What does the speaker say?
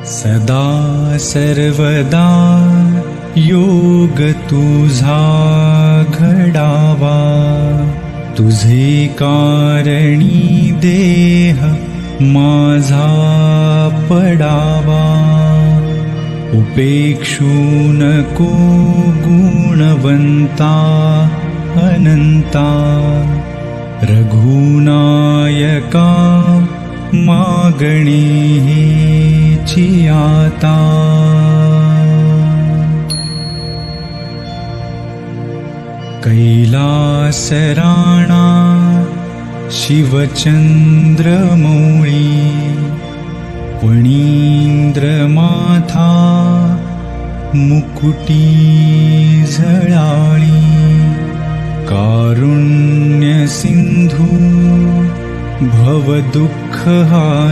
सदा सर्वदा योग तुझा घडावा, तुझे कारणी देह माझा पडावा. उपेक्षू नको गुणवंता अनंता, रघुनायका मागणे हेची आता. कैलास राणा शिवचंद्रमौळी, फणींद्र माथा मुकुटी झळाळी. कारुण्य सिंधू भवदुःख